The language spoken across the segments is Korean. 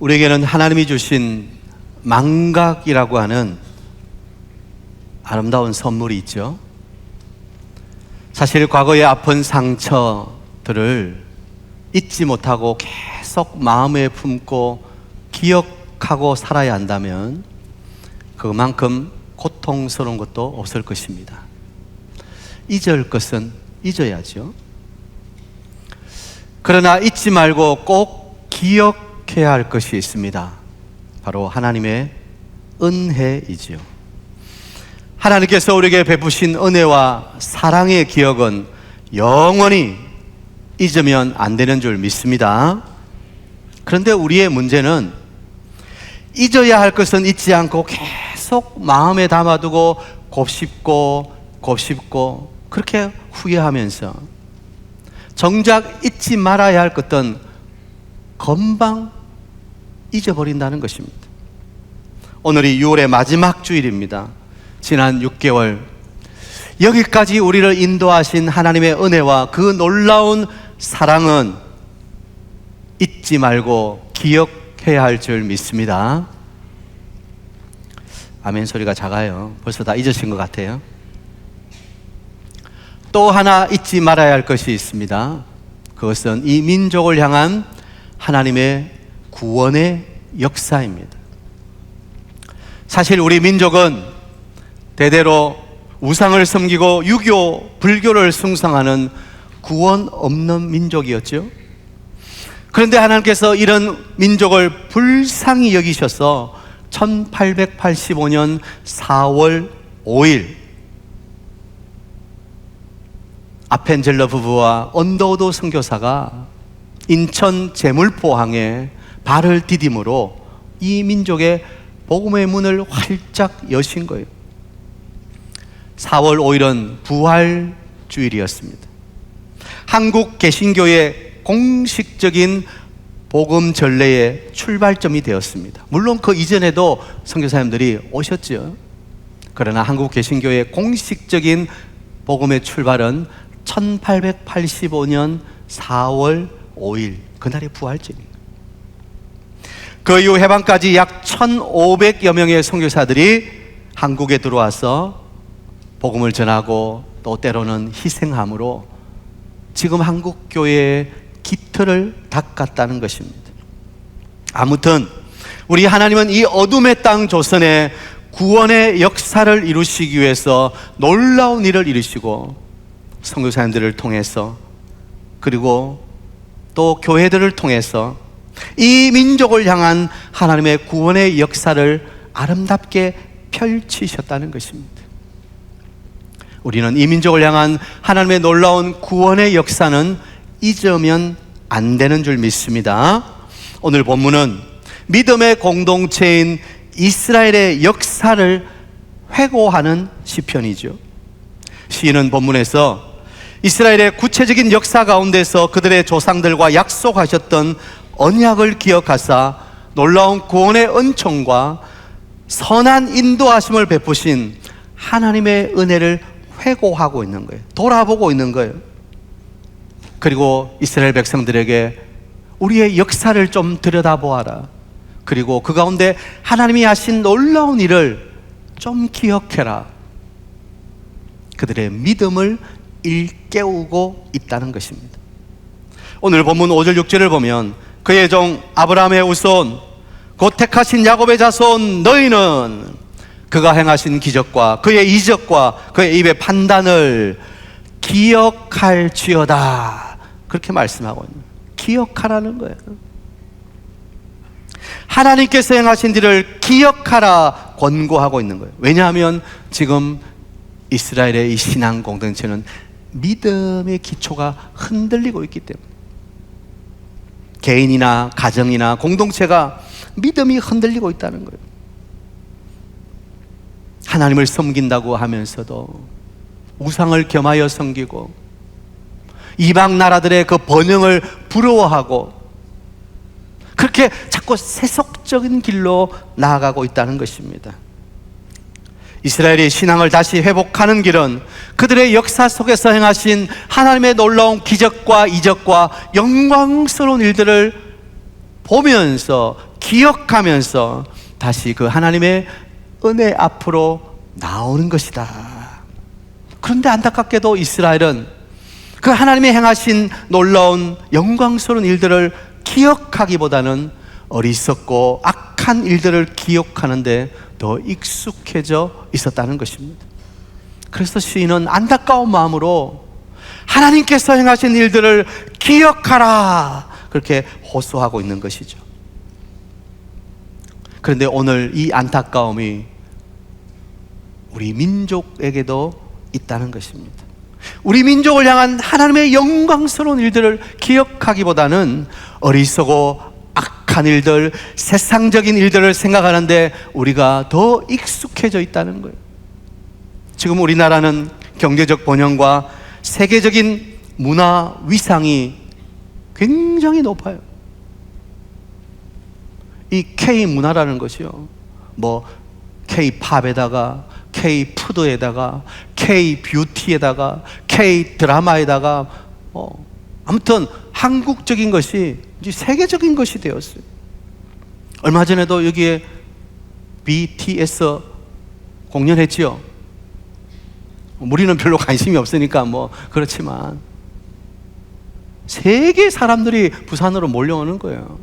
우리에게는 하나님이 주신 망각이라고 하는 아름다운 선물이 있죠. 사실 과거의 아픈 상처들을 잊지 못하고 계속 마음에 품고 기억하고 살아야 한다면 그만큼 고통스러운 것도 없을 것입니다. 잊을 것은 잊어야죠. 그러나 잊지 말고 꼭 기억해야 할 것이 있습니다. 바로 하나님의 은혜이지요. 하나님께서 우리에게 베푸신 은혜와 사랑의 기억은 영원히 잊으면 안 되는 줄 믿습니다. 그런데 우리의 문제는 잊어야 할 것은 잊지 않고 계속 마음에 담아두고 곱씹고 그렇게 후회하면서 정작 잊지 말아야 할 것은 금방 잊어버린다는 것입니다. 오늘이 6월의 마지막 주일입니다. 지난 6개월 여기까지 우리를 인도하신 하나님의 은혜와 그 놀라운 사랑은 잊지 말고 기억해야 할 줄 믿습니다. 아멘 소리가 작아요. 벌써 다 잊으신 것 같아요. 또 하나 잊지 말아야 할 것이 있습니다. 그것은 이 민족을 향한 하나님의 구원의 역사입니다. 사실 우리 민족은 대대로 우상을 섬기고 유교, 불교를 숭상하는 구원 없는 민족이었죠. 그런데 하나님께서 이런 민족을 불쌍히 여기셔서 1885년 4월 5일 아펜젤러 부부와 언더우드 선교사가 인천 제물포항에 발을 디딤으로 이 민족의 복음의 문을 활짝 여신 거예요. 4월 5일은 부활주일이었습니다. 한국 개신교의 공식적인 복음 전례의 출발점이 되었습니다. 물론 그 이전에도 선교사님들이 오셨죠. 그러나 한국 개신교의 공식적인 복음의 출발은 1885년 4월 5일 그날의 부활절입니다. 그 이후 해방까지 약 1500여 명의 선교사들이 한국에 들어와서 복음을 전하고 또 때로는 희생함으로 지금 한국 교회의 기틀을 닦았다는 것입니다. 아무튼 우리 하나님은 이 어둠의 땅 조선에 구원의 역사를 이루시기 위해서 놀라운 일을 이루시고 선교사님들을 통해서 그리고 또 교회들을 통해서 이 민족을 향한 하나님의 구원의 역사를 아름답게 펼치셨다는 것입니다. 우리는 이 민족을 향한 하나님의 놀라운 구원의 역사는 잊으면 안 되는 줄 믿습니다. 오늘 본문은 믿음의 공동체인 이스라엘의 역사를 회고하는 시편이죠. 시인은 본문에서 이스라엘의 구체적인 역사 가운데서 그들의 조상들과 약속하셨던 언약을 기억하사 놀라운 구원의 은총과 선한 인도하심을 베푸신 하나님의 은혜를 회고하고 있는 거예요. 돌아보고 있는 거예요. 그리고 이스라엘 백성들에게 우리의 역사를 좀 들여다보아라. 그리고 그 가운데 하나님이 하신 놀라운 일을 좀 기억해라. 그들의 믿음을 일깨우고 있다는 것입니다. 오늘 본문 5절 6절을 보면 그의 종 아브라함의 후손 곧 택하신 야곱의 자손 너희는 그가 행하신 기적과 그의 이적과 그의 입의 판단을 기억할지어다. 그렇게 말씀하고 있는 거예요. 기억하라는 거예요. 하나님께서 행하신 일을 기억하라 권고하고 있는 거예요. 왜냐하면 지금 이스라엘의 이 신앙 공동체는 믿음의 기초가 흔들리고 있기 때문에 개인이나 가정이나 공동체가 믿음이 흔들리고 있다는 거예요. 하나님을 섬긴다고 하면서도 우상을 겸하여 섬기고 이방 나라들의 그 번영을 부러워하고 그렇게 자꾸 세속적인 길로 나아가고 있다는 것입니다. 이스라엘의 신앙을 다시 회복하는 길은 그들의 역사 속에서 행하신 하나님의 놀라운 기적과 이적과 영광스러운 일들을 보면서 기억하면서 다시 그 하나님의 은혜 앞으로 나오는 것이다. 그런데 안타깝게도 이스라엘은 그 하나님의 행하신 놀라운 영광스러운 일들을 기억하기보다는 어리석고 악한 일들을 기억하는데 더 익숙해져 있었다는 것입니다. 그래서 시인은 안타까운 마음으로 하나님께서 행하신 일들을 기억하라, 그렇게 호소하고 있는 것이죠. 그런데 오늘 이 안타까움이 우리 민족에게도 있다는 것입니다. 우리 민족을 향한 하나님의 영광스러운 일들을 기억하기보다는 어리석고 악한 일들, 세상적인 일들을 생각하는데 우리가 더 익숙해져 있다는 거예요. 지금 우리나라는 경제적 번영과 세계적인 문화 위상이 굉장히 높아요. 이 K-문화라는 것이요, 뭐 K-팝에다가 K-푸드에다가 K-뷰티에다가 K-드라마에다가 아무튼 한국적인 것이 이제 세계적인 것이 되었어요. 얼마 전에도 여기에 BTS 공연했지요. 우리는 별로 관심이 없으니까 뭐 그렇지만 세계 사람들이 부산으로 몰려오는 거예요.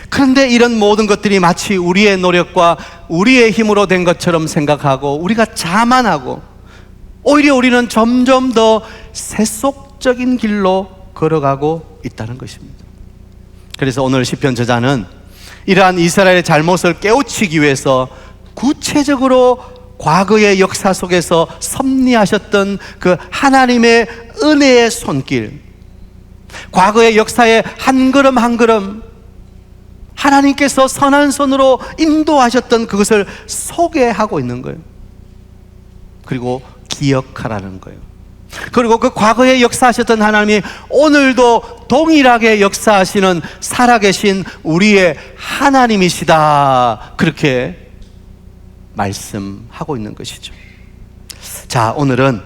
그런데 이런 모든 것들이 마치 우리의 노력과 우리의 힘으로 된 것처럼 생각하고 우리가 자만하고 오히려 우리는 점점 더 세속적인 길로 걸어가고 있다는 것입니다. 그래서 오늘 시편 저자는 이러한 이스라엘의 잘못을 깨우치기 위해서 구체적으로 과거의 역사 속에서 섭리하셨던 그 하나님의 은혜의 손길, 과거의 역사의 한 걸음 한 걸음 하나님께서 선한 손으로 인도하셨던 그것을 소개하고 있는 거예요. 그리고 기억하라는 거예요. 그리고 그 과거에 역사하셨던 하나님이 오늘도 동일하게 역사하시는 살아계신 우리의 하나님이시다, 그렇게 말씀하고 있는 것이죠. 자, 오늘은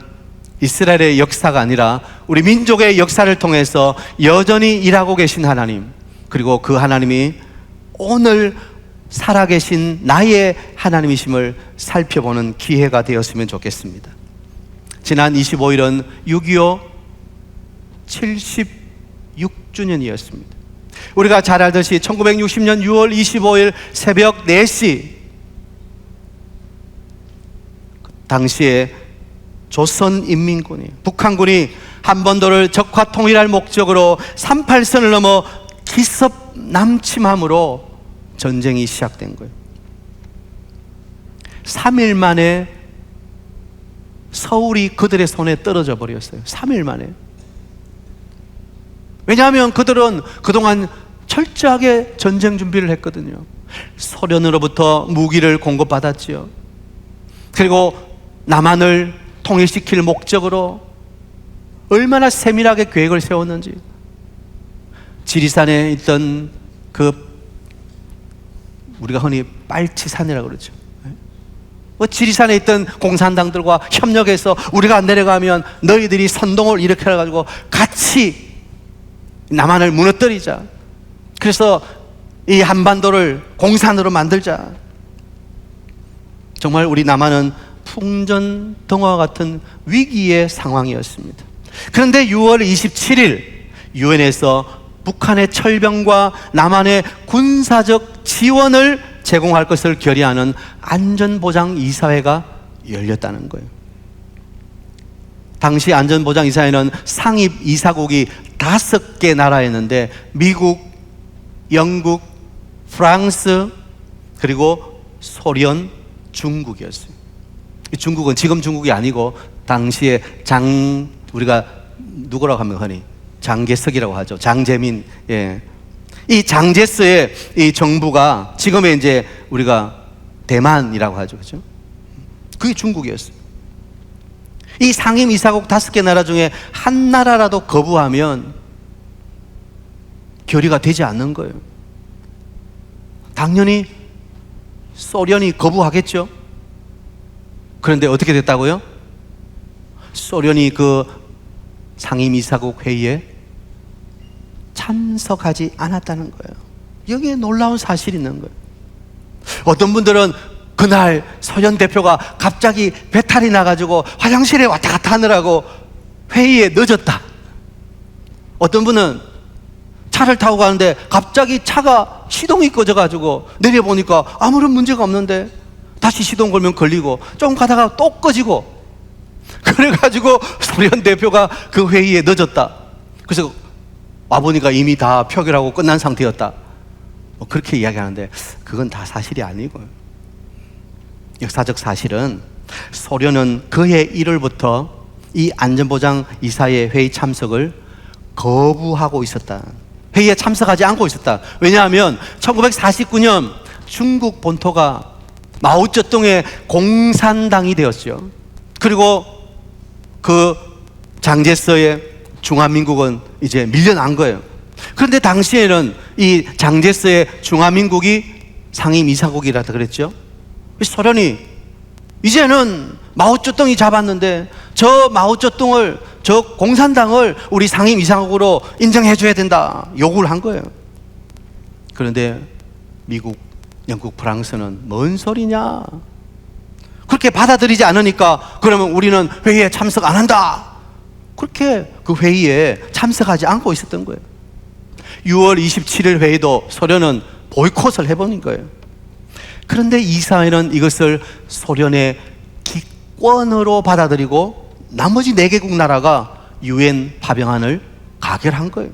이스라엘의 역사가 아니라 우리 민족의 역사를 통해서 여전히 일하고 계신 하나님, 그리고 그 하나님이 오늘 살아계신 나의 하나님이심을 살펴보는 기회가 되었으면 좋겠습니다. 지난 25일은 6.25 76주년이었습니다. 우리가 잘 알듯이 1960년 6월 25일 새벽 4시, 당시에 조선인민군이, 북한군이 한반도를 적화 통일할 목적으로 38선을 넘어 기습 남침함으로 전쟁이 시작된 거예요. 3일 만에 서울이 그들의 손에 떨어져 버렸어요. 3일 만에. 왜냐하면 그들은 그동안 철저하게 전쟁 준비를 했거든요. 소련으로부터 무기를 공급받았지요. 그리고 남한을 통일시킬 목적으로 얼마나 세밀하게 계획을 세웠는지. 지리산에 있던 그 우리가 흔히 빨치산이라고 그러죠. 지리산에 있던 공산당들과 협력해서 우리가 내려가면 너희들이 선동을 일으켜가지고 같이 남한을 무너뜨리자. 그래서 이 한반도를 공산으로 만들자. 정말 우리 남한은 풍전등화와 같은 위기의 상황이었습니다. 그런데 6월 27일 유엔에서 북한의 철병과 남한의 군사적 지원을 제공할 것을 결의하는 안전보장이사회가 열렸다는 거예요. 당시 안전보장이사회는 상입 이사국이 5개 나라였는데 미국, 영국, 프랑스, 그리고 소련, 중국이었어요. 중국은 지금 중국이 아니고 당시에 우리가 누구라고 하면 흔히 장개석이라고 하죠. 장제민. 예. 이 장제스의 이 정부가 지금의 이제 우리가 대만이라고 하죠. 그죠? 그게 중국이었어요. 이 상임 이사국 5개 나라 중에 한 나라라도 거부하면 결의가 되지 않는 거예요. 당연히 소련이 거부하겠죠. 그런데 어떻게 됐다고요? 소련이 그 상임 이사국 회의에 참석하지 않았다는 거예요. 여기에 놀라운 사실이 있는 거예요. 어떤 분들은 그날 소련 대표가 갑자기 배탈이 나가지고 화장실에 왔다 갔다 하느라고 회의에 늦었다. 어떤 분은 차를 타고 가는데 갑자기 차가 시동이 꺼져가지고 내려보니까 아무런 문제가 없는데 다시 시동 걸면 걸리고 좀 가다가 또 꺼지고, 그래가지고 소련 대표가 그 회의에 늦었다. 그래서 와보니까 이미 다 표결하고 끝난 상태였다. 뭐 그렇게 이야기하는데 그건 다 사실이 아니고, 역사적 사실은 소련은 그해 1월부터 이 안전보장 이사회 회의 참석을 거부하고 있었다. 회의에 참석하지 않고 있었다. 왜냐하면 1949년 중국 본토가 마오쩌둥의 공산당이 되었죠. 그리고 그 장제스의 중화민국은 이제 밀려난 거예요. 그런데 당시에는 이 장제스의 중화민국이 상임이사국이라고 그랬죠. 소련이 이제는 마오쩌둥이 잡았는데 저 마오쩌둥을, 저 공산당을 우리 상임이사국으로 인정해줘야 된다 요구를 한 거예요. 그런데 미국, 영국, 프랑스는 뭔 소리냐, 그렇게 받아들이지 않으니까 그러면 우리는 회의에 참석 안 한다, 그렇게 그 회의에 참석하지 않고 있었던 거예요. 6월 27일 회의도 소련은 보이콧을 해버린 거예요. 그런데 이사회는 이것을 소련의 기권으로 받아들이고 나머지 4개국 나라가 유엔 파병안을 가결한 거예요.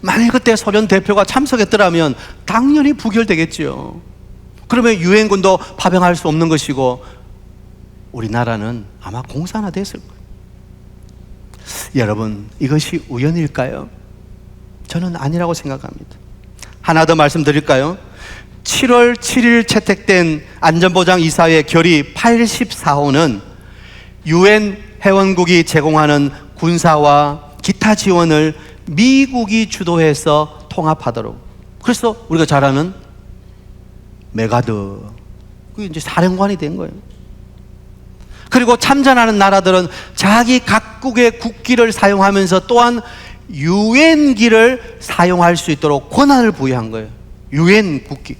만일 그때 소련 대표가 참석했더라면 당연히 부결되겠지요. 그러면 유엔군도 파병할 수 없는 것이고 우리나라는 아마 공산화됐을 거예요. 여러분, 이것이 우연일까요? 저는 아니라고 생각합니다. 하나 더 말씀드릴까요? 7월 7일 채택된 안전보장이사회 결의 84호는 유엔 회원국이 제공하는 군사와 기타 지원을 미국이 주도해서 통합하도록, 그래서 우리가 잘 아는 메가드, 그게 이제 사령관이 된 거예요. 그리고 참전하는 나라들은 자기 각국의 국기를 사용하면서 또한 유엔기를 사용할 수 있도록 권한을 부여한 거예요. 유엔 국기.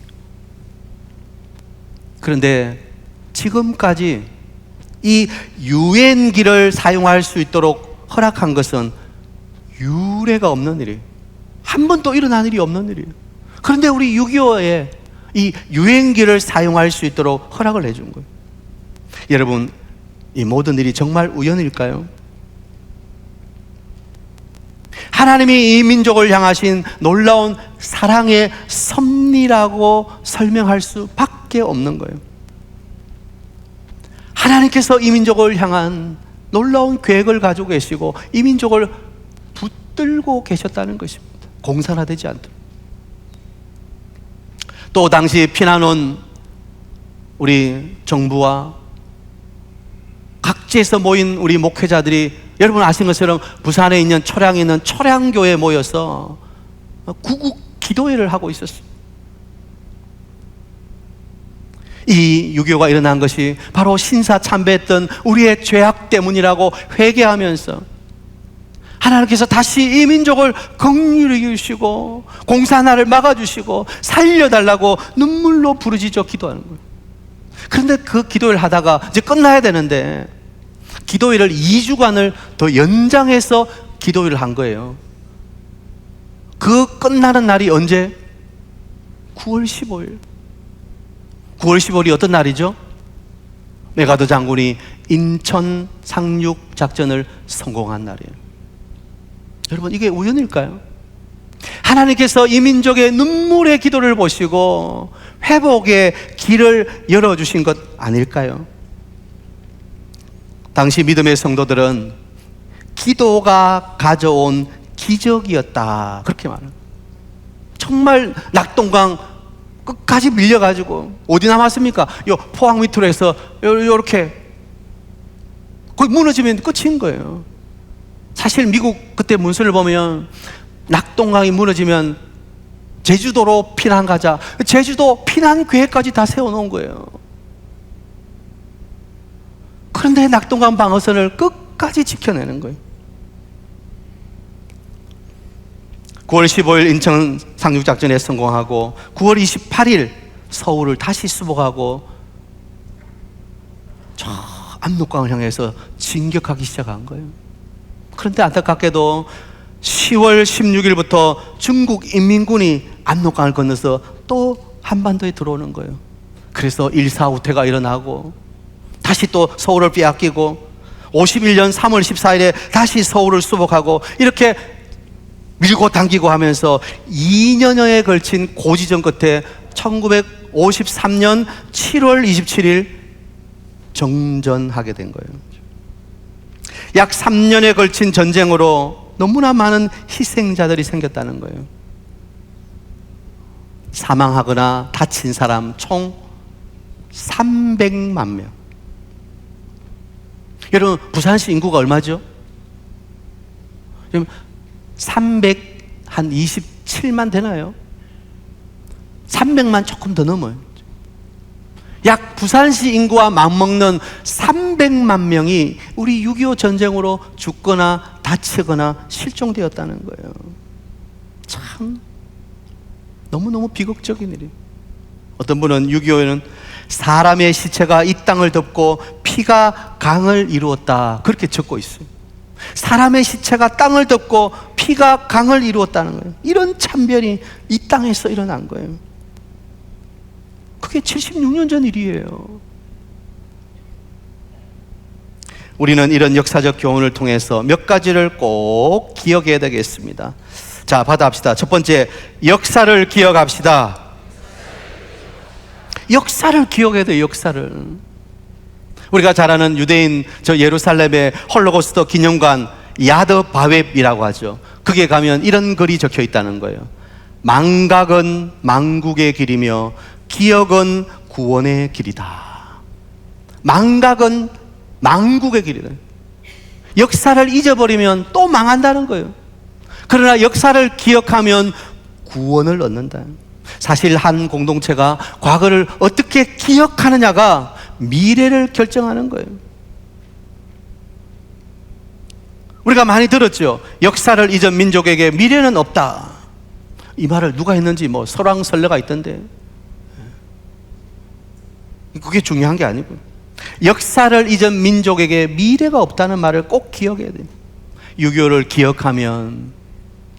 그런데 지금까지 이 유엔기를 사용할 수 있도록 허락한 것은 유례가 없는 일이에요. 한 번도 일어난 일이 없는 일이에요. 그런데 우리 6.25에 이 유엔기를 사용할 수 있도록 허락을 해준 거예요. 여러분, 이 모든 일이 정말 우연일까요? 하나님이 이 민족을 향하신 놀라운 사랑의 섭리라고 설명할 수밖에 없는 거예요. 하나님께서 이 민족을 향한 놀라운 계획을 가지고 계시고 이 민족을 붙들고 계셨다는 것입니다. 공산화되지 않도록. 또 당시 피난 온 우리 정부와 각지에서 모인 우리 목회자들이 여러분 아시는 것처럼 부산에 있는 초량에 있는 초량교회에 모여서 구국 기도회를 하고 있었어요. 이 6.25가 일어난 것이 바로 신사 참배했던 우리의 죄악 때문이라고 회개하면서 하나님께서 다시 이 민족을 긍휼히 여기시고 공산화를 막아주시고 살려달라고 눈물로 부르짖어 기도하는 거예요. 그런데 그 기도회를 하다가 이제 끝나야 되는데 기도회를 2주간을 더 연장해서 기도회를 한 거예요. 그 끝나는 날이 언제? 9월 15일. 9월 15일이 어떤 날이죠? 메가더 장군이 인천 상륙 작전을 성공한 날이에요. 여러분, 이게 우연일까요? 하나님께서 이 민족의 눈물의 기도를 보시고 회복의 길을 열어주신 것 아닐까요? 당시 믿음의 성도들은 기도가 가져온 기적이었다, 그렇게 말합니다. 정말 낙동강 끝까지 밀려가지고 어디 남았습니까? 요 포항 밑으로 해서 요렇게 거의 무너지면 끝인 거예요. 사실 미국 그때 문서를 보면 낙동강이 무너지면 제주도로 피난 가자, 제주도 피난 계획까지 다 세워놓은 거예요. 그런데 낙동강 방어선을 끝까지 지켜내는 거예요. 9월 15일 인천 상륙작전에 성공하고 9월 28일 서울을 다시 수복하고 저 압록강을 향해서 진격하기 시작한 거예요. 그런데 안타깝게도 10월 16일부터 중국 인민군이 압록강을 건너서 또 한반도에 들어오는 거예요. 그래서 1사 우태가 일어나고 다시 또 서울을 빼앗기고 51년 3월 14일에 다시 서울을 수복하고 이렇게 밀고 당기고 하면서 2년여에 걸친 고지전 끝에 1953년 7월 27일 정전하게 된 거예요. 약 3년에 걸친 전쟁으로 너무나 많은 희생자들이 생겼다는 거예요. 사망하거나 다친 사람 총 300만 명. 여러분, 부산시 인구가 얼마죠? 지금 327만 되나요? 300만 조금 더 넘어요. 약 부산시 인구와 맞먹는 300만 명이 우리 6.25 전쟁으로 죽거나 다치거나 실종되었다는 거예요. 참 너무너무 비극적인 일이에요. 어떤 분은 6.25에는 사람의 시체가 이 땅을 덮고 피가 강을 이루었다, 그렇게 적고 있어요. 사람의 시체가 땅을 덮고 피가 강을 이루었다는 거예요. 이런 참변이 이 땅에서 일어난 거예요. 그게 76년 전 일이에요. 우리는 이런 역사적 교훈을 통해서 몇 가지를 꼭 기억해야 되겠습니다. 자, 받아합시다. 첫 번째, 역사를 기억합시다. 역사를 기억해야 돼요. 역사를. 우리가 잘 아는 유대인 저 예루살렘의 홀로코스트 기념관 야드 바웹이라고 하죠. 거기에 가면 이런 글이 적혀 있다는 거예요. 망각은 망국의 길이며 기억은 구원의 길이다. 망각은 망국의 길이다. 역사를 잊어버리면 또 망한다는 거예요. 그러나 역사를 기억하면 구원을 얻는다. 사실 한 공동체가 과거를 어떻게 기억하느냐가 미래를 결정하는 거예요. 우리가 많이 들었죠. 역사를 잊은 민족에게 미래는 없다. 이 말을 누가 했는지 뭐 설왕설래가 있던데, 그게 중요한 게 아니고, 역사를 잊은 민족에게 미래가 없다는 말을 꼭 기억해야 돼요. 6.25를 기억하면,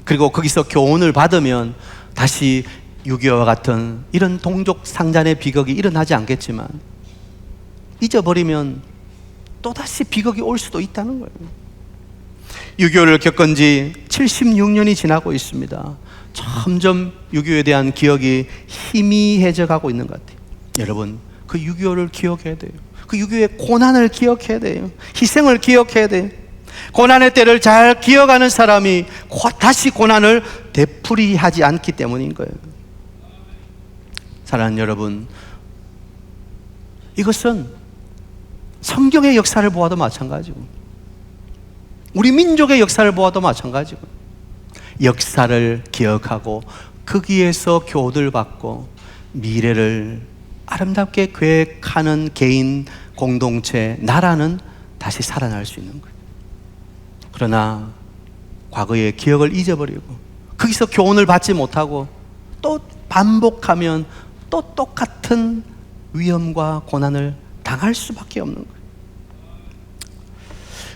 그리고 거기서 교훈을 받으면 다시 6.25와 같은 이런 동족 상잔의 비극이 일어나지 않겠지만, 잊어버리면 또다시 비극이 올 수도 있다는 거예요. 6.25를 겪은 지 76년이 지나고 있습니다. 점점 6.25에 대한 기억이 희미해져 가고 있는 것 같아요. 여러분, 그 6.25를 기억해야 돼요. 그 6.25의 고난을 기억해야 돼요. 희생을 기억해야 돼요. 고난의 때를 잘 기억하는 사람이 다시 고난을 되풀이하지 않기 때문인 거예요. 사랑하는 여러분, 이것은 성경의 역사를 보아도 마찬가지고 우리 민족의 역사를 보아도 마찬가지고, 역사를 기억하고 거기에서 교훈을 받고 미래를 아름답게 계획하는 개인, 공동체, 나라는 다시 살아날 수 있는 거예요. 그러나 과거의 기억을 잊어버리고 거기서 교훈을 받지 못하고 또 반복하면 또 똑같은 위험과 고난을 당할 수밖에 없는 거예요.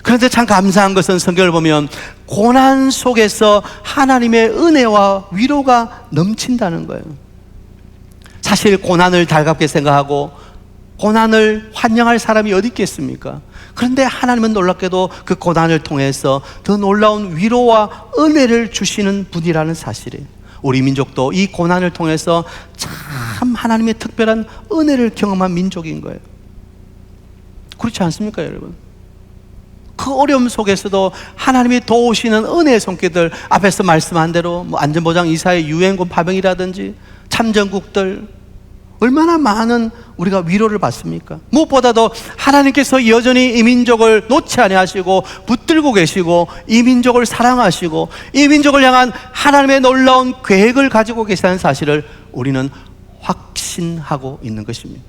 그런데 참 감사한 것은 성경을 보면 고난 속에서 하나님의 은혜와 위로가 넘친다는 거예요. 사실 고난을 달갑게 생각하고 고난을 환영할 사람이 어디 있겠습니까? 그런데 하나님은 놀랍게도 그 고난을 통해서 더 놀라운 위로와 은혜를 주시는 분이라는 사실이에요. 우리 민족도 이 고난을 통해서 참 하나님의 특별한 은혜를 경험한 민족인 거예요. 그렇지 않습니까, 여러분? 그 어려움 속에서도 하나님이 도우시는 은혜의 손길들, 앞에서 말씀한 대로 뭐 안전보장 이사의 유엔군 파병이라든지 참전국들, 얼마나 많은 우리가 위로를 받습니까? 무엇보다도 하나님께서 여전히 이 민족을 놓지 아니하시고 붙들고 계시고 이 민족을 사랑하시고 이 민족을 향한 하나님의 놀라운 계획을 가지고 계시다는 사실을 우리는 확신하고 있는 것입니다.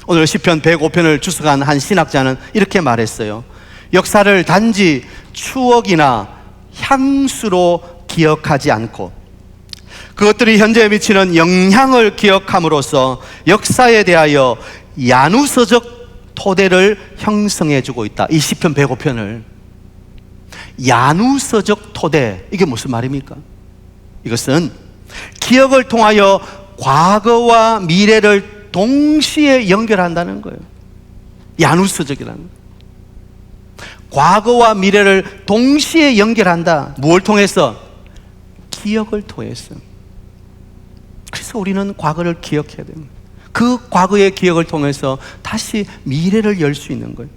오늘 시편 105편을 주석한 한 신학자는 이렇게 말했어요. 역사를 단지 추억이나 향수로 기억하지 않고 그것들이 현재에 미치는 영향을 기억함으로써 역사에 대하여 야누서적 토대를 형성해주고 있다. 이 시편 105편을 야누서적 토대, 이게 무슨 말입니까? 이것은 기억을 통하여 과거와 미래를 동시에 연결한다는 거예요. 야누서적이라는 거예요. 과거와 미래를 동시에 연결한다. 무엇을 통해서? 기억을 통해서. 그래서 우리는 과거를 기억해야 됩니다. 그 과거의 기억을 통해서 다시 미래를 열 수 있는 거예요.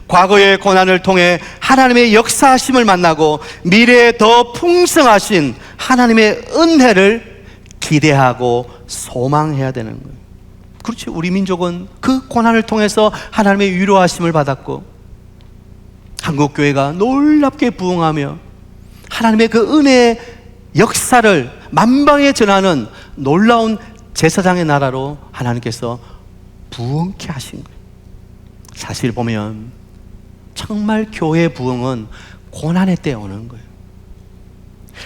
과거의 고난을 통해 하나님의 역사하심을 만나고 미래에 더 풍성하신 하나님의 은혜를 기대하고 소망해야 되는 거예요. 그렇지, 우리 민족은 그 고난을 통해서 하나님의 위로하심을 받았고 한국교회가 놀랍게 부흥하며 하나님의 그 은혜의 역사를 만방에 전하는 놀라운 제사장의 나라로 하나님께서 부흥케 하신 거예요. 사실 보면 정말 교회 부흥은 고난의 때에 오는 거예요.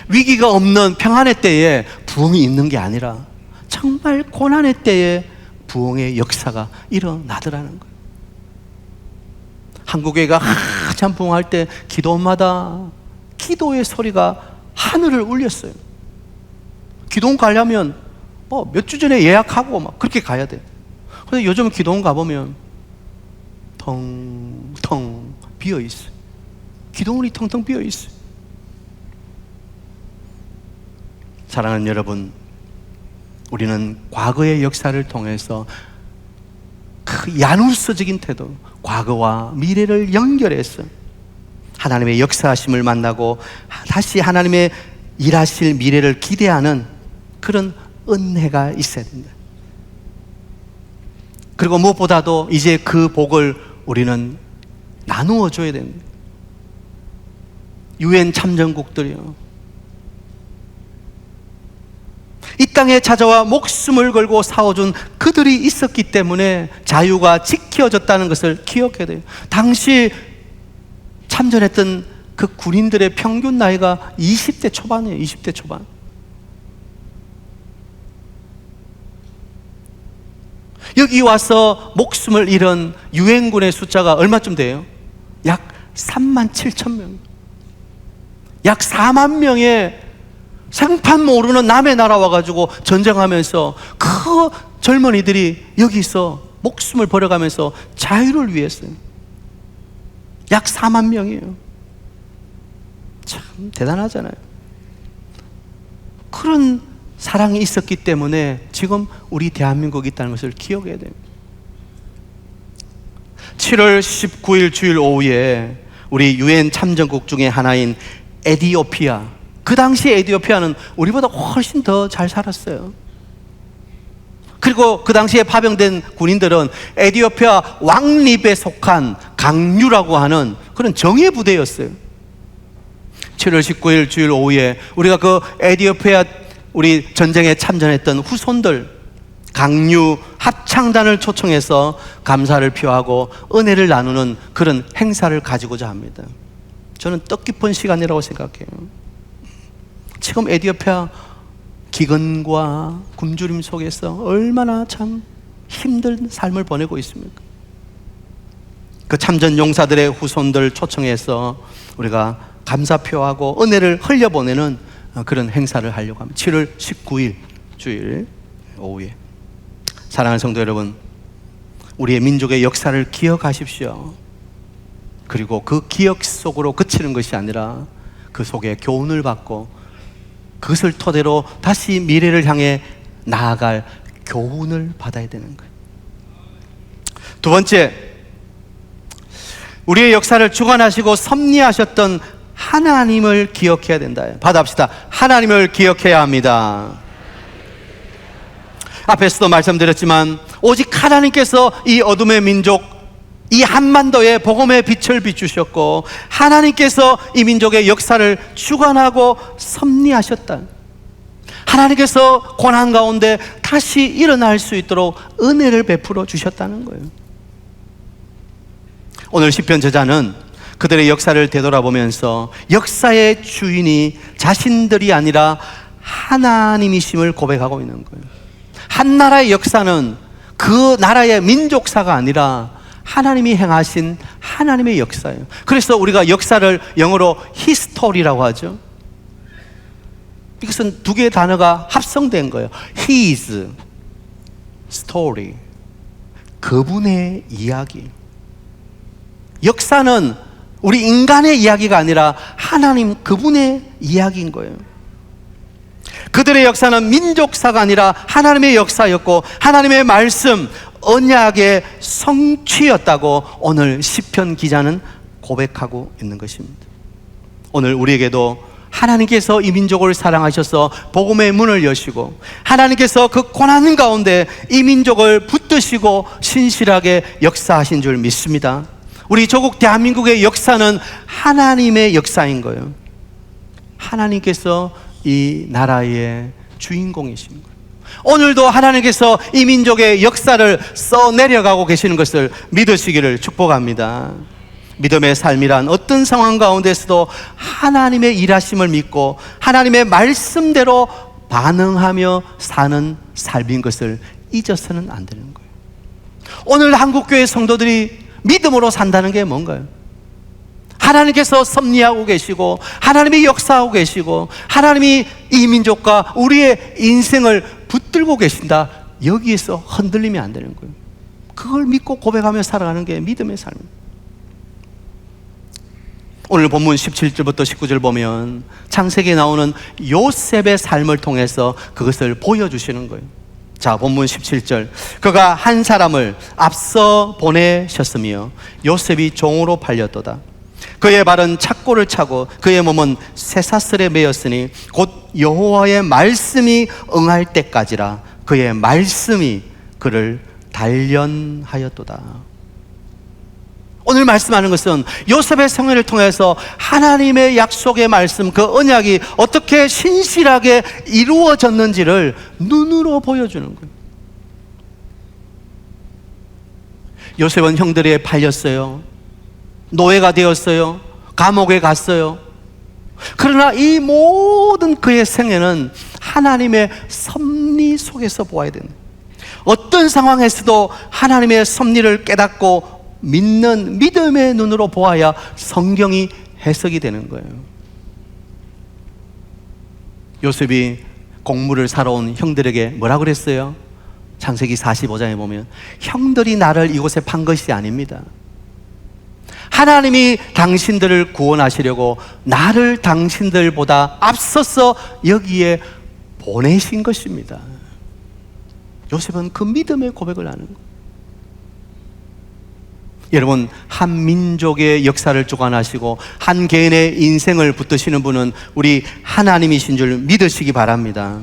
위기가 없는 평안의 때에 부흥이 있는 게 아니라 정말 고난의 때에 부흥의 역사가 일어나더라는 거예요. 한국교회가 한참 부흥할 때 기도마다 기도의 소리가 하늘을 울렸어요. 기도원 가려면 몇 주 전에 예약하고 막 그렇게 가야 돼요. 그런데 요즘 기도원 가보면 텅텅 비어 있어요. 기도원이 텅텅 비어 있어요. 사랑하는 여러분, 우리는 과거의 역사를 통해서 그 야누스적인 태도, 과거와 미래를 연결해서 하나님의 역사하심을 만나고 다시 하나님의 일하실 미래를 기대하는 그런 은혜가 있어야 된다. 그리고 무엇보다도 이제 그 복을 우리는 나누어 줘야 됩니다. 유엔 참전국들이요, 이 땅에 찾아와 목숨을 걸고 싸워준 그들이 있었기 때문에 자유가 지켜졌다는 것을 기억해야 돼요. 당시 참전했던 그 군인들의 평균 나이가 20대 초반이에요. 20대 초반. 여기 와서 목숨을 잃은 유엔군의 숫자가 얼마쯤 돼요? 약 37,000명. 약 4만 명의 생판 모르는 남의 나라 와가지고 전쟁하면서 그 젊은이들이 여기서 목숨을 버려가면서 자유를 위해서요. 약 4만 명이에요. 참 대단하잖아요. 그런 사랑이 있었기 때문에 지금 우리 대한민국이 있다는 것을 기억해야 됩니다. 7월 19일 주일 오후에 우리 유엔 참전국 중에 하나인 에티오피아, 그 당시 에티오피아는 우리보다 훨씬 더 잘 살았어요. 그리고 그 당시에 파병된 군인들은 에티오피아 왕립에 속한 강류라고 하는 그런 정예 부대였어요. 7월 19일 주일 오후에 우리가 그 에티오피아 우리 전쟁에 참전했던 후손들 강류 합창단을 초청해서 감사를 표하고 은혜를 나누는 그런 행사를 가지고자 합니다. 저는 뜻깊은 시간이라고 생각해요. 지금 에티오피아 기근과 굶주림 속에서 얼마나 참 힘든 삶을 보내고 있습니까? 그 참전 용사들의 후손들 초청해서 우리가 감사 표하고 은혜를 흘려보내는 그런 행사를 하려고 합니다. 7월 19일 주일 오후에. 사랑하는 성도 여러분, 우리의 민족의 역사를 기억하십시오. 그리고 그 기억 속으로 그치는 것이 아니라 그 속에 교훈을 받고 그것을 토대로 다시 미래를 향해 나아갈 교훈을 받아야 되는 거예요. 두 번째, 우리의 역사를 주관하시고 섭리하셨던 하나님을 기억해야 된다. 받아봅시다. 하나님을 기억해야 합니다. 앞에서도 말씀드렸지만 오직 하나님께서 이 어둠의 민족, 이 한반도에 복음의 빛을 비추셨고 하나님께서 이 민족의 역사를 주관하고 섭리하셨다. 하나님께서 고난 가운데 다시 일어날 수 있도록 은혜를 베풀어 주셨다는 거예요. 오늘 시편 저자는 그들의 역사를 되돌아보면서 역사의 주인이 자신들이 아니라 하나님이심을 고백하고 있는 거예요. 한 나라의 역사는 그 나라의 민족사가 아니라 하나님이 행하신 하나님의 역사예요. 그래서 우리가 역사를 영어로 history라고 하죠. 이것은 두 개의 단어가 합성된 거예요. His story, 그분의 이야기. 역사는 우리 인간의 이야기가 아니라 하나님 그분의 이야기인 거예요. 그들의 역사는 민족사가 아니라 하나님의 역사였고 하나님의 말씀, 언약의 성취였다고 오늘 시편 기자는 고백하고 있는 것입니다. 오늘 우리에게도 하나님께서 이 민족을 사랑하셔서 복음의 문을 여시고 하나님께서 그 고난 가운데 이 민족을 붙드시고 신실하게 역사하신 줄 믿습니다. 우리 조국 대한민국의 역사는 하나님의 역사인 거예요. 하나님께서 이 나라의 주인공이신 거예요. 오늘도 하나님께서 이 민족의 역사를 써내려가고 계시는 것을 믿으시기를 축복합니다. 믿음의 삶이란 어떤 상황 가운데서도 하나님의 일하심을 믿고 하나님의 말씀대로 반응하며 사는 삶인 것을 잊어서는 안 되는 거예요. 오늘 한국교회 성도들이 믿음으로 산다는 게 뭔가요? 하나님께서 섭리하고 계시고 하나님이 역사하고 계시고 하나님이 이 민족과 우리의 인생을 붙들고 계신다. 여기에서 흔들리면 안 되는 거예요. 그걸 믿고 고백하며 살아가는 게 믿음의 삶입니다. 오늘 본문 17절부터 19절 보면 창세기에 나오는 요셉의 삶을 통해서 그것을 보여주시는 거예요. 자, 본문 17절. 그가 한 사람을 앞서 보내셨으며 요셉이 종으로 팔렸도다. 그의 발은 착고를 차고 그의 몸은 쇠사슬에 매였으니 곧 여호와의 말씀이 응할 때까지라. 그의 말씀이 그를 단련하였도다. 오늘 말씀하는 것은 요셉의 생애를 통해서 하나님의 약속의 말씀, 그 언약이 어떻게 신실하게 이루어졌는지를 눈으로 보여주는 거예요. 요셉은 형들에게 팔렸어요. 노예가 되었어요. 감옥에 갔어요. 그러나 이 모든 그의 생애는 하나님의 섭리 속에서 보아야 되는 거예요. 어떤 상황에서도 하나님의 섭리를 깨닫고 믿는 믿음의 눈으로 보아야 성경이 해석이 되는 거예요. 요셉이 곡물을 사러 온 형들에게 뭐라 그랬어요? 창세기 45장에 보면 형들이 나를 이곳에 판 것이 아닙니다. 하나님이 당신들을 구원하시려고 나를 당신들보다 앞서서 여기에 보내신 것입니다. 요셉은 그 믿음의 고백을 하는 거예요. 여러분, 한 민족의 역사를 주관하시고 한 개인의 인생을 붙드시는 분은 우리 하나님이신 줄 믿으시기 바랍니다.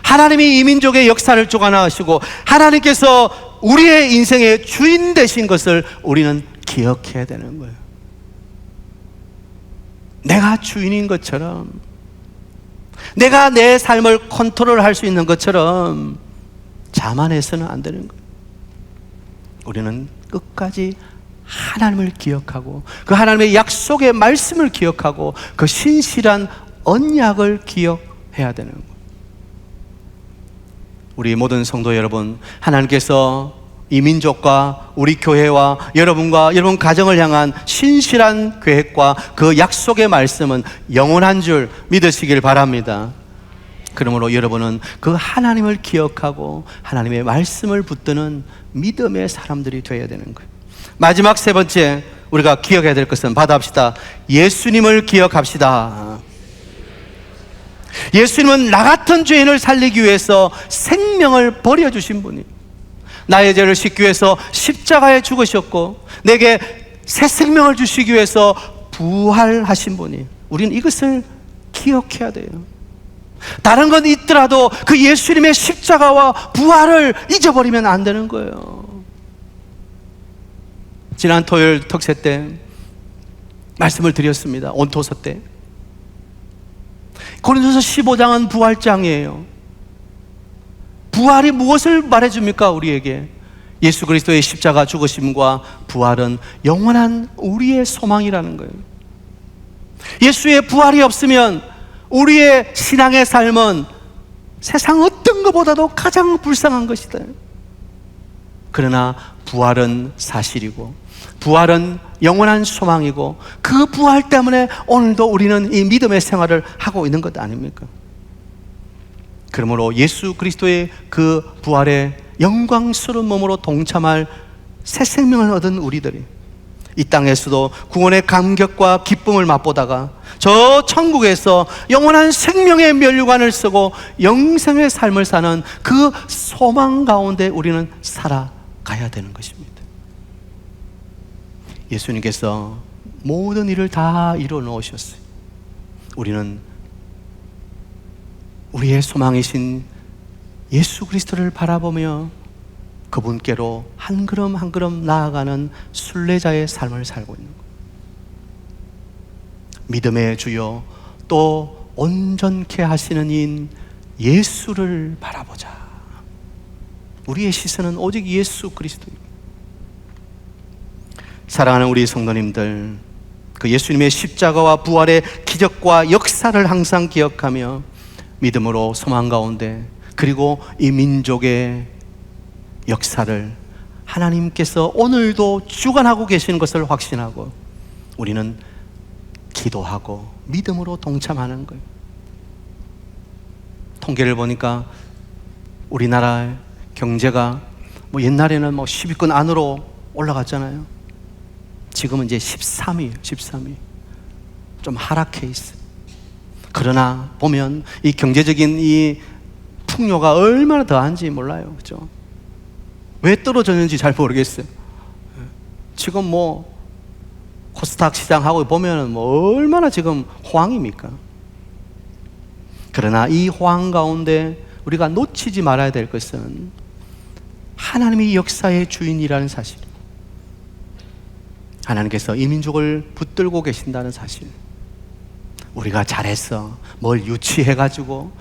하나님이 이 민족의 역사를 주관하시고 하나님께서 우리의 인생의 주인 되신 것을 우리는 기억해야 되는 거예요. 내가 주인인 것처럼, 내가 내 삶을 컨트롤할 수 있는 것처럼 자만해서는 안 되는 거예요. 우리는 끝까지 하나님을 기억하고 그 하나님의 약속의 말씀을 기억하고 그 신실한 언약을 기억해야 되는 거예요. 우리 모든 성도 여러분, 하나님께서 이 민족과 우리 교회와 여러분과 여러분 가정을 향한 신실한 계획과 그 약속의 말씀은 영원한 줄 믿으시길 바랍니다. 그러므로 여러분은 그 하나님을 기억하고 하나님의 말씀을 붙드는 믿음의 사람들이 되어야 되는 거예요. 마지막 세 번째 우리가 기억해야 될 것은 받아합시다. 예수님을 기억합시다. 예수님은 나 같은 죄인을 살리기 위해서 생명을 버려주신 분이에요. 나의 죄를 씻기 위해서 십자가에 죽으셨고 내게 새 생명을 주시기 위해서 부활하신 분이에요. 우리는 이것을 기억해야 돼요. 다른 건 있더라도 그 예수님의 십자가와 부활을 잊어버리면 안 되는 거예요. 지난 토요일 특세 때 말씀을 드렸습니다. 온토서 때 고린도서 15장은 부활장이에요. 부활이 무엇을 말해줍니까? 우리에게 예수 그리스도의 십자가 죽으심과 부활은 영원한 우리의 소망이라는 거예요. 예수의 부활이 없으면 우리의 신앙의 삶은 세상 어떤 것보다도 가장 불쌍한 것이다. 그러나 부활은 사실이고 부활은 영원한 소망이고 그 부활 때문에 오늘도 우리는 이 믿음의 생활을 하고 있는 것 아닙니까? 그러므로 예수 그리스도의 그 부활의 영광스러운 몸으로 동참할 새 생명을 얻은 우리들이 이 땅에서도 구원의 감격과 기쁨을 맛보다가 저 천국에서 영원한 생명의 면류관을 쓰고 영생의 삶을 사는 그 소망 가운데 우리는 살아가야 되는 것입니다. 예수님께서 모든 일을 다 이루어 놓으셨어요. 우리는 우리의 소망이신 예수 그리스도를 바라보며 그분께로 한 걸음 한 걸음 나아가는 순례자의 삶을 살고 있는 거예요. 믿음의 주요 또 온전케 하시는 이인 예수를 바라보자. 우리의 시선은 오직 예수 그리스도입니다. 사랑하는 우리 성도님들, 그 예수님의 십자가와 부활의 기적과 역사를 항상 기억하며 믿음으로 소망 가운데 그리고 이 민족의 역사를 하나님께서 오늘도 주관하고 계시는 것을 확신하고 우리는 기도하고 믿음으로 동참하는 거예요. 통계를 보니까 우리나라 경제가 옛날에는 10위권 안으로 올라갔잖아요. 지금은 이제 13위예요. 13위. 좀 하락해 있어요. 그러나 보면 이 경제적인 이 풍요가 얼마나 더한지 몰라요. 그죠? 왜 떨어졌는지 잘 모르겠어요. 지금 코스닥 시장하고 보면은 얼마나 지금 호황입니까? 그러나 이 호황 가운데 우리가 놓치지 말아야 될 것은 하나님이 역사의 주인이라는 사실, 하나님께서 이 민족을 붙들고 계신다는 사실, 우리가 잘했어, 뭘 유치해가지고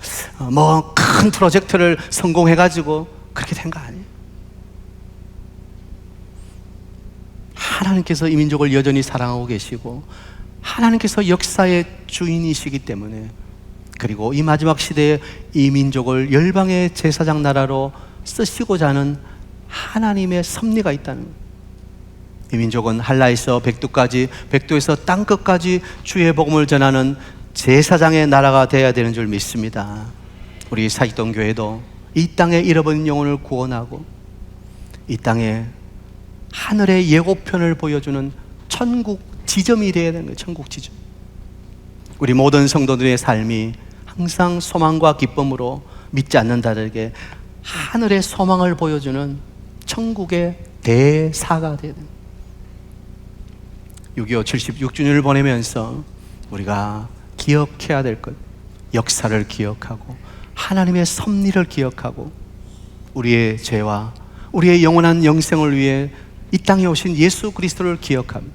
큰 프로젝트를 성공해가지고 그렇게 된 거 아니에요. 하나님께서 이 민족을 여전히 사랑하고 계시고 하나님께서 역사의 주인이시기 때문에, 그리고 이 마지막 시대에 이 민족을 열방의 제사장 나라로 쓰시고자 하는 하나님의 섭리가 있다는 거예요. 이 민족은 한라에서 백두까지, 백두에서 땅끝까지 주의 복음을 전하는 제사장의 나라가 되어야 되는 줄 믿습니다. 우리 사직동 교회도 이 땅에 잃어버린 영혼을 구원하고 이 땅에 하늘의 예고편을 보여주는 천국 지점이 되어야 되는 거예요. 천국 지점. 우리 모든 성도들의 삶이 항상 소망과 기쁨으로 믿지 않는 자들에게 하늘의 소망을 보여주는 천국의 대사가 되어야 됩니다. 6.25 76주년을 보내면서 우리가 기억해야 될 것, 역사를 기억하고 하나님의 섭리를 기억하고 우리의 죄와 우리의 영원한 영생을 위해 이 땅에 오신 예수 그리스도를 기억하며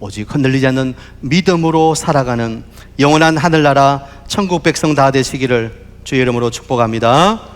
오직 흔들리지 않는 믿음으로 살아가는 영원한 하늘나라 천국 백성 다 되시기를 주의 이름으로 축복합니다.